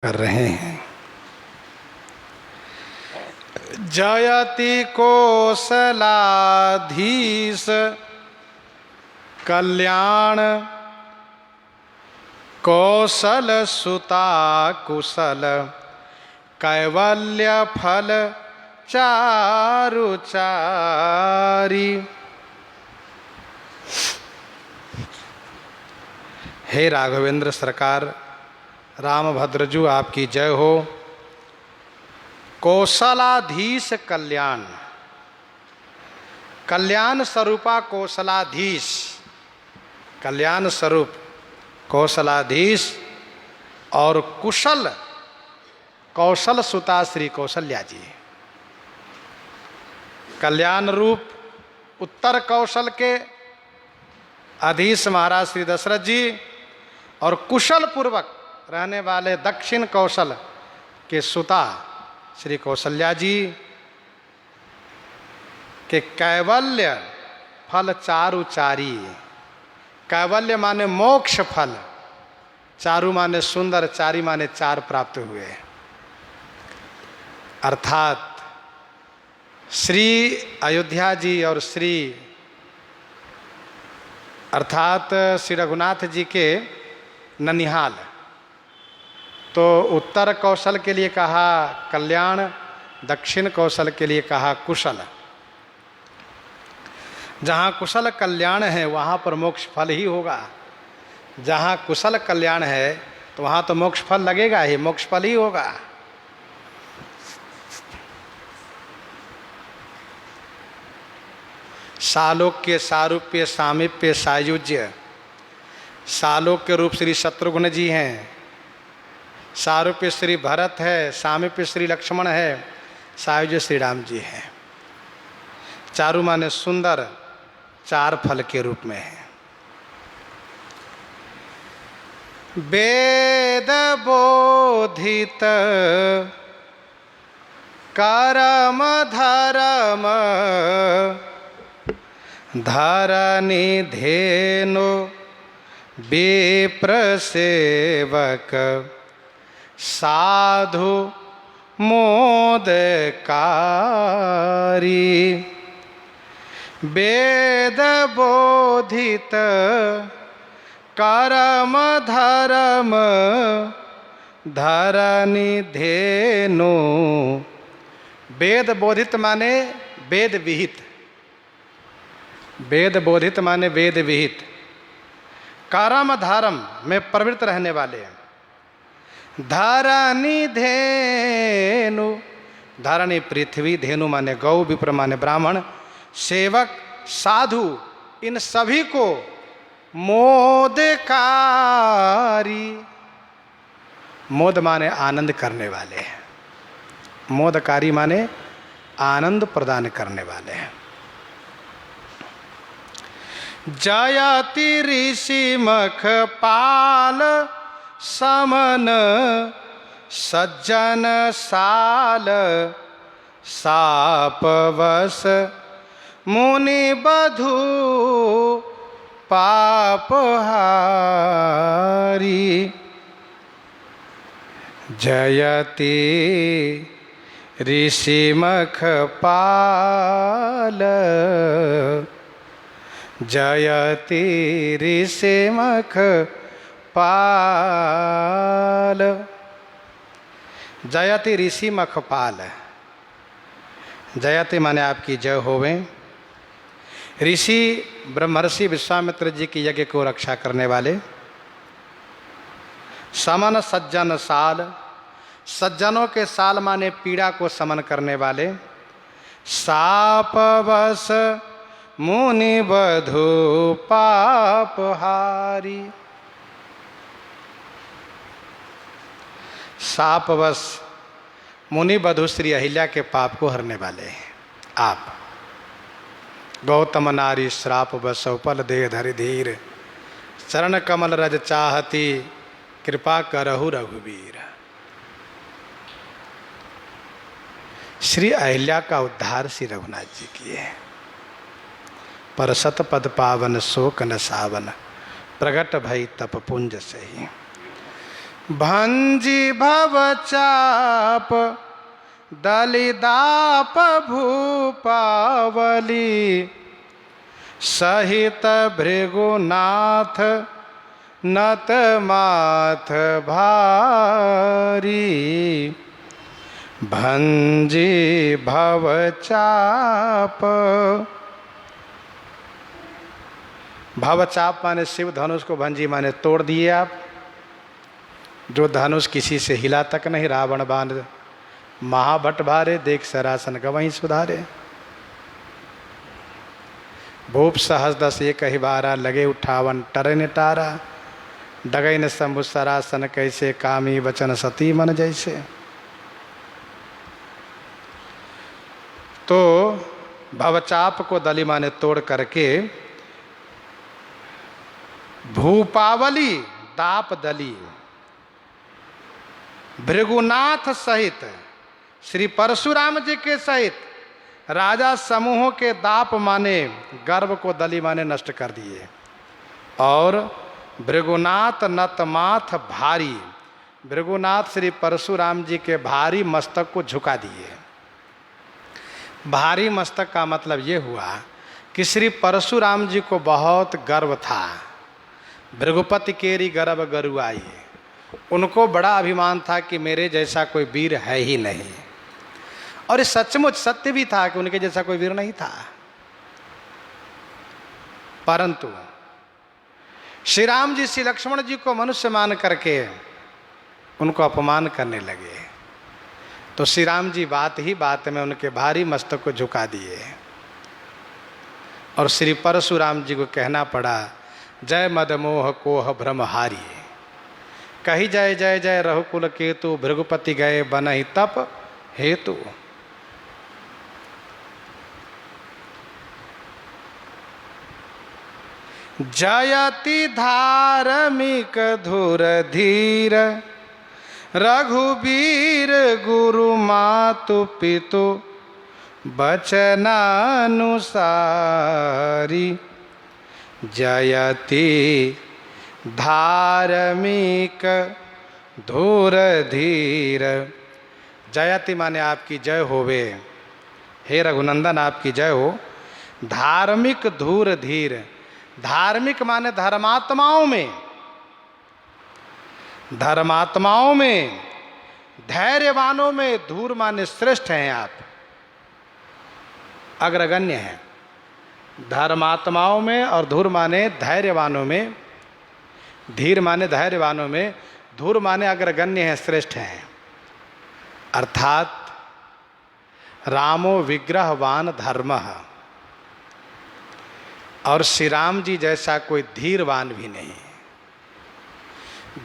कर रहे हैं। जयति कोसलाधीश कल्याण कौशल सुता कुशल कैवल्य फल चारुचारी। हे राघवेंद्र सरकार, रामभद्रजू आपकी जय हो। कौशलाधीश कल्याण, कल्याण स्वरूपा कौशलाधीश, कल्याण स्वरूप कौशलाधीश और कुशल कौशल सुता श्री कौशल्या जी। कल्याण रूप उत्तर कौशल के अधीश महाराज श्री दशरथ जी और कुशल पूर्वक रहने वाले दक्षिण कौशल के सुता श्री कौशल्या जी के कैवल्य फल चारुचारी। कैवल्य माने मोक्ष फल, चारु माने सुंदर, चारी माने चार प्राप्त हुए। अर्थात श्री अयोध्या जी और श्री अर्थात श्री रघुनाथ जी के ननिहाल, तो उत्तर कौशल के लिए कहा कल्याण, दक्षिण कौशल के लिए कहा कुशल। जहाँ कुशल कल्याण है वहाँ पर मोक्ष फल ही होगा। जहाँ कुशल कल्याण है तो वहाँ तो मोक्ष फल लगेगा ही, मोक्ष फल ही होगा। सालोक्य सारूप्य सामीप्य सायुज्य। सालोक्य रूप श्री शत्रुघ्न जी हैं, सारूप्य श्री भरत है, सामीप्य श्री लक्ष्मण है, सायुज्य श्री राम जी हैं। चारु माने सुंदर, चार फल के रूप में है। वेद बोधित कर्म धर्म धरनी धेनु विप्र सेवक साधु मोदकारी। वेद बोधित कर्म धर्म धरनी धेनु। वेद बोधित माने वेद विहित, वेद बोधित माने वेद विहित, कर्म धर्म में प्रवृत्त रहने वाले। धरनी धेनु, धरनी पृथ्वी, धेनु माने गौ, विप्र माने ब्राह्मण, सेवक साधु, इन सभी को मोदकारी। मोद माने आनंद करने वाले, मोदकारी माने आनंद प्रदान करने वाले हैं। जयति ऋषि मख पाल समन सज्जन साल सापवश मुनि बधु पापहारी। जयति ऋषि मख पाल, जयति ऋषि मख पाल। जयति ऋषि मख पाल, जयति माने आपकी जय होवे। ऋषि ब्रह्मर्षि विश्वामित्र जी की यज्ञ को रक्षा करने वाले। समन सज्जन साल, सज्जनों के साल माने पीड़ा को समन करने वाले। सापवश मुनि बधु पापहारी। सापवश मुनि बधु श्री अहिल्या के पाप को हरने वाले हैं आप। गौतम नारी श्राप बस उपल देह धरि धीर, चरण कमल रज चाहती कृपा करहु रघुवीर। श्री अहिल्या का उद्धार श्री रघुनाथ जी किए। पर सतपद पावन शोक न सावन, प्रगट भई तप पुंज सही। भंजी भव चाप दलिदाप भूपावली सहित भृगुनाथ नत माथ भारी। भंजी भव चाप, भवचाप माने शिव धनुष को, भंजी माने तोड़ दिए आप। जो धनुष किसी से हिला तक नहीं, रावण बाण महाभट भारे, देख सरासन गवहीं सुधारे। भूप सहस दस एक ही बारा, लगे उठावन टरे टारा। डगई न शंभु सरासन कैसे, कामी वचन सती मन जैसे। तो भवचाप को दलिमा ने तोड़ करके भूपावली दाप दली भृगुनाथ सहित, श्री परशुराम जी के सहित राजा समूहों के दाप माने गर्भ को दली माने नष्ट कर दिए। और भृगुनाथ नतमाथ भारी, भृगुनाथ श्री परशुराम जी के भारी मस्तक को झुका दिए। भारी मस्तक का मतलब ये हुआ कि श्री परशुराम जी को बहुत गर्व था। भृगुपति केरी गर्भ गरुआई, उनको बड़ा अभिमान था कि मेरे जैसा कोई वीर है ही नहीं। और ये सचमुच सत्य भी था कि उनके जैसा कोई वीर नहीं था। परंतु श्री राम जी श्री लक्ष्मण जी को मनुष्य मान करके उनको अपमान करने लगे। तो श्री राम जी बात ही बात में उनके भारी मस्तक को झुका दिए। और श्री परशुराम जी को कहना पड़ा, जय मदमोह कोह भ्रमहारी। कही जय जय जय रघुकुल केतु, भृगुपति गए बनहि तप हेतु। जयति धार्मिक धुर धीर, रघुबीर गुरु मातु पितु, बचनानुसारी। जयति धार्मिक धुर धीर, जयति माने आपकी जय होवे, हे रघुनंदन आपकी जय हो। धार्मिक धूर धीर, धार्मिक माने धर्मात्माओं में, धर्मात्माओं में, धैर्यवानों में, धूर माने श्रेष्ठ हैं आप, अग्रगण्य हैं। धर्मात्माओं में और धूर माने धैर्यवानों में, धीर माने धैर्यवानों में, धूर माने अग्रगण्य हैं, श्रेष्ठ हैं। अर्थात रामो विग्रहवान धर्मः, और श्री राम जी जैसा कोई धीरवान भी नहीं।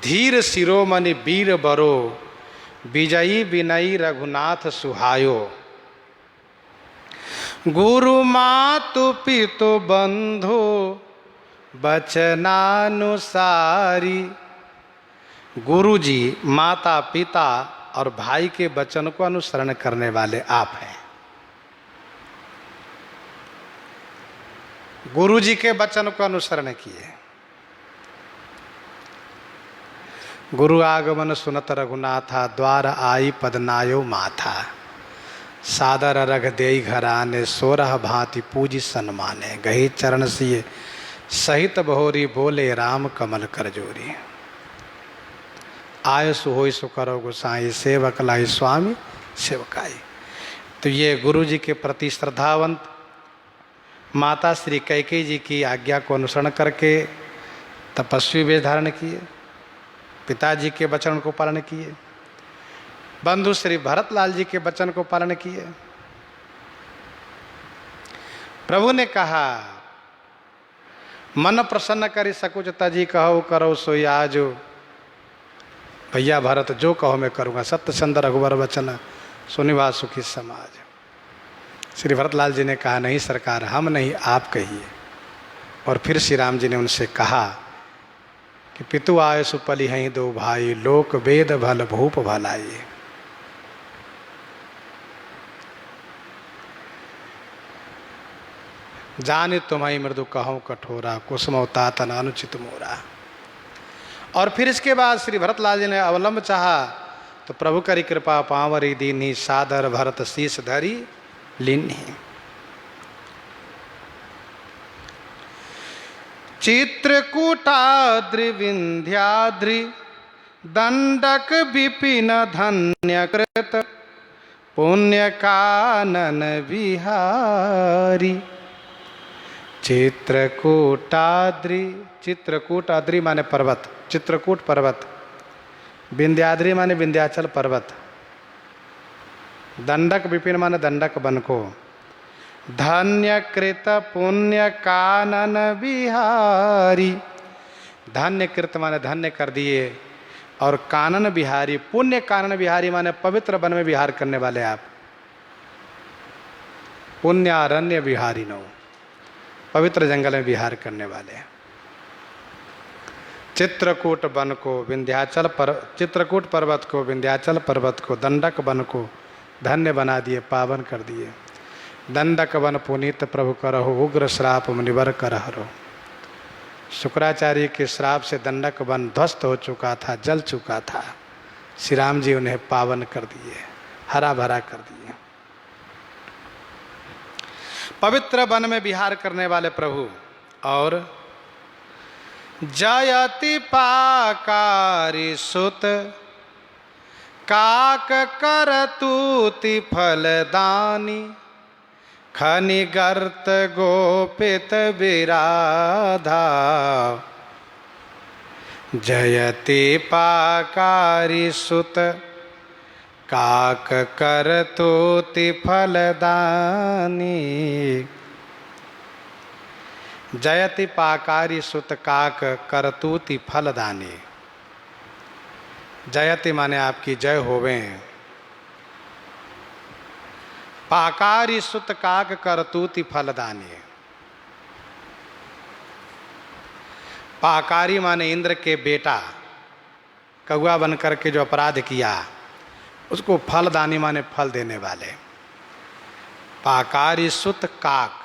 धीर शिरोमणि वीर बरो, विजयी विनयी रघुनाथ सुहायो। गुरु मातु पितु बंधु, बचनानुसारी। गुरु जी, माता पिता और भाई के वचन को अनुसरण करने वाले आप हैं। गुरु जी के वचन को अनुसरण किए। गुरु आगमन सुनत रघुनाथा, द्वार आई पदनायो माथा। सादर रघ देई घराने, सोरह भांति पूजी सन्माने। गही चरण सिए सहित बहोरी, बोले राम कमल कर जोरी। आय सुहोई सु करो गोसाई, सेवक लाई स्वामी सेवकाई। तो ये गुरु जी के प्रति श्रद्धावंत माता श्री कैकेयी जी की आज्ञा को अनुसरण करके तपस्वी वेश धारण किए, पिताजी के वचन को पालन किए, बंधु श्री भरतलाल जी के वचन को पालन किए। प्रभु ने कहा, मन प्रसन्न करी सकुच तजी, कहो करो सोई आजो। भैया भरत जो कहो मैं करूँगा, सत्य चंद्र रघुवर वचन सुनिवा सुखी समाज। श्री भरतलाल जी ने कहा, नहीं सरकार, हम नहीं आप कहिए। और फिर श्री राम जी ने उनसे कहा कि पितु आय सुपली हैं दो भाई, लोक वेद भल भूप भलाई। जाने तुम्हारी मृदु कहो कठोरा, कुसुम तातन अनुचित मोरा। और फिर इसके बाद श्री भरतलाल जी ने अवलंब चाहा तो प्रभु करी कृपा पावरी दीनी सादर भरत शीस धरी लीनी। चित्रकूटाद्रि विंध्याद्रि दंडक विपिन धन्यकृत पुण्य कानन विहारी। चित्रकूटाद्रि, चित्रकूटाद्रि माने पर्वत, चित्रकूट पर्वत, विंध्याद्रि माने विंध्याचल पर्वत, दंडक विपिन माने दंडक वन को, धन्यकृत पुण्य कानन विहारी, धन्यकृत माने धन्य कर दिए, और कानन बिहारी, पुण्य कानन बिहारी माने पवित्र वन में विहार करने वाले आप, पुण्यारण्य बिहारी नो, पवित्र जंगल में विहार करने वाले। चित्रकूट वन को, विंध्याचल चित्रकूट पर्वत को, विंध्याचल पर्वत को, दंडक वन को धन्य बना दिए, पावन कर दिए। दंडक वन पुनीत प्रभु करहु, उग्र श्राप मुनिवर करहरो। शुक्राचार्य के श्राप से दंडक वन ध्वस्त हो चुका था, जल चुका था। श्री राम जी उन्हें पावन कर दिए, हरा भरा कर दिए। पवित्र वन में विहार करने वाले प्रभु। और जयति पाकारी सुत काक करतूति फलदानी, खनि गर्त गोपित विराधा। जयति पाकारी सुत काक करतूति फलदानी। जयति पाकारी सुत काक करतूति फलदानी। जयति माने आपकी जय होवे। पाकारी सुत काक करतूति फलदानी। पाकारी माने इंद्र के बेटा, कौआ बन करके जो अपराध किया उसको फलदानी माने फल देने वाले। पाकारी सुत काक,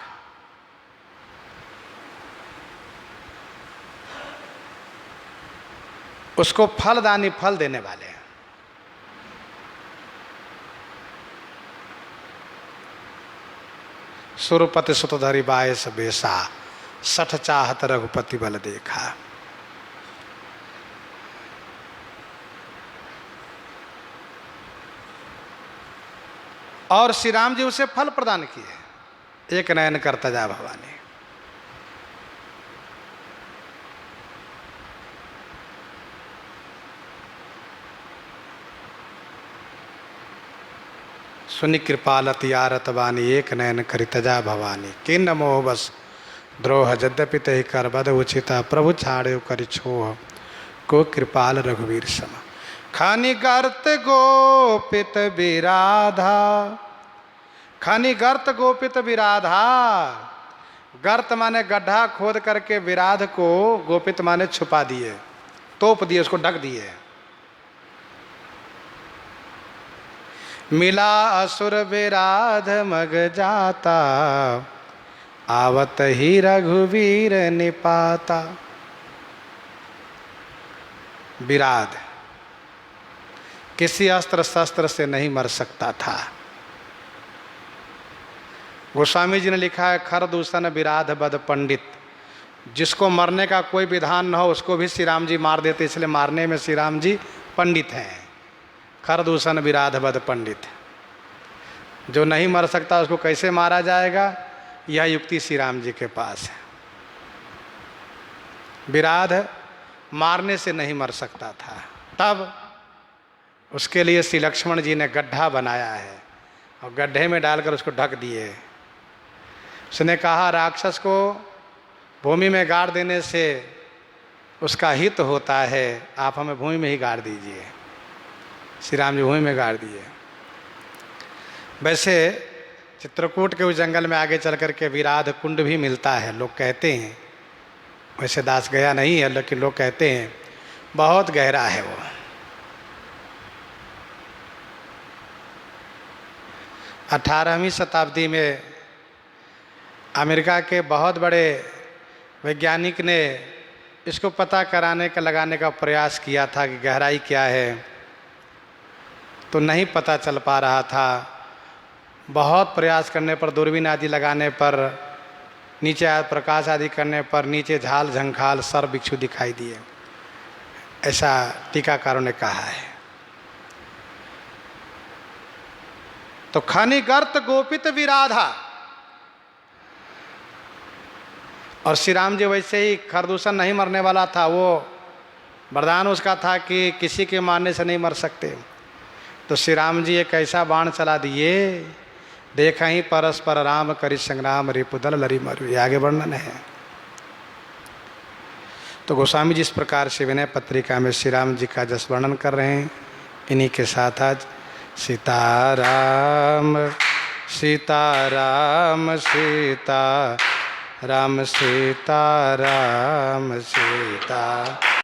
उसको फलदानी फल देने वाले। सुरपति सुतधरी बायस बेसा, सठ चाहत रघुपति बल देखा। और श्री राम जी उसे फल प्रदान किए। एक नयन करता जा भवानी। सुनि कृपालति आरत वाणी, एक नयन करितजा भवानी। किन्न मोह बस द्रोह, यद्यपि तहि कर बद उचिता, प्रभु छाड़े करि छोह, को कृपाल रघुवीर सम। खनि गर्त गोपित विराधा। खनि गर्त गोपित विराधा। गर्त माने गड्ढा खोद करके विराध को, गोपित माने छुपा दिए, तोप दिए, उसको ढक दिए। मिला असुर विराध मग जाता, आवत ही रघुवीर निपाता। विराध किसी अस्त्र शस्त्र से नहीं मर सकता था। गोस्वामी जी ने लिखा है, खर दूषण विराध बद पंडित। जिसको मरने का कोई विधान न हो उसको भी श्री राम जी मार देते, इसलिए मारने में श्री राम जी पंडित हैं। खर दूषण विराध बद पंडित। जो नहीं मर सकता उसको कैसे मारा जाएगा, यह युक्ति श्री राम जी के पास है। विराध मारने से नहीं मर सकता था, तब उसके लिए श्री लक्ष्मण जी ने गड्ढा बनाया है और गड्ढे में डालकर उसको ढक दिए। उसने कहा, राक्षस को भूमि में गाड़ देने से उसका हित होता है, आप हमें भूमि में ही गाड़ दीजिए। श्री राम जी भूमि में गाड़ दिए। वैसे चित्रकूट के उस जंगल में आगे चल कर के विराध कुंड भी मिलता है, लोग कहते हैं। वैसे दास गया नहीं है, लेकिन लोग कहते हैं बहुत गहरा है वो। अठारहवीं शताब्दी में अमेरिका के बहुत बड़े वैज्ञानिक ने इसको पता कराने का लगाने का प्रयास किया था कि गहराई क्या है, तो नहीं पता चल पा रहा था। बहुत प्रयास करने पर, दूरबीन आदि लगाने पर, नीचे प्रकाश आदि करने पर नीचे झाल झंखाल सर्प बिच्छू दिखाई दिए, ऐसा टीकाकारों ने कहा है। तो खनिगर्त गोपित विराधा, और श्री राम जी वैसे ही खरदूषण नहीं मरने वाला था, वो वरदान उसका था कि किसी के मारने से नहीं मर सकते। तो श्री राम जी एक ऐसा बाण चला दिए, देखा ही परस्पर राम करि संग्राम रिपुदल लरि मरु, ये आगे वर्णन है। तो गोस्वामी जी इस प्रकार से विनय पत्रिका में श्री राम जी का जस वर्णन कर रहे हैं। इन्हीं के साथ आज सीताराम सीताराम सीता राम सीताराम सीता